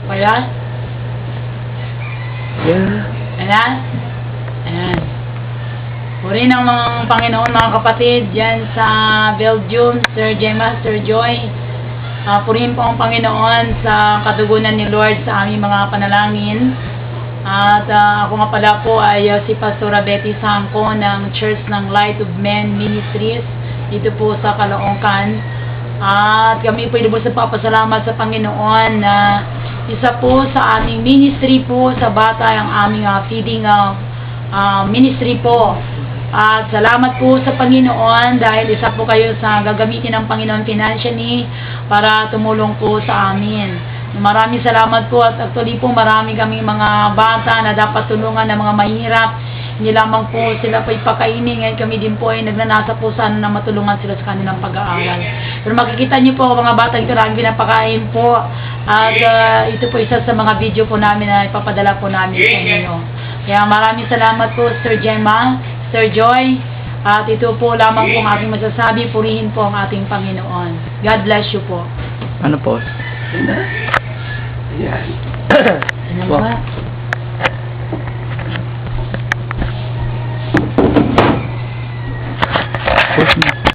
Kaya? Yeah. Ayan? Ayan. Puri ng mga Panginoon, mga kapatid, dyan sa Belgium, Sir Gemma, Sir Joy. Purihin po ang Panginoon sa katugunan ni Lord sa aming mga panalangin. At ako nga pala po ay si Pastora Betty Sangco ng Church ng Light of Men Ministries dito po sa Caloocan. At kami po ilubos na papasalamat sa Panginoon na isa po sa aming ministry po sa bata ang aming feeding ministry po. At salamat po sa Panginoon dahil isa po kayo sa gagamitin ng Panginoon financially para tumulong po sa amin. Maraming salamat po at actually po marami kaming mga bata na dapat tulungan ng mga mahirap. Hindi lamang po sila po ipakainin, ngayon kami din po ay nagnanasa po sana na matulungan sila sa kanilang pag-aaral. Pero makikita niyo po mga bata ito namin pinapakain po at ito po isa sa mga video po namin na ipapadala po namin sa inyo. Kaya maraming salamat po Sir Gemma, Sir Joy, at ito po lamang po ang aking masasabi, purihin po ang ating Panginoon. God bless you po. Ano po? Ano ba?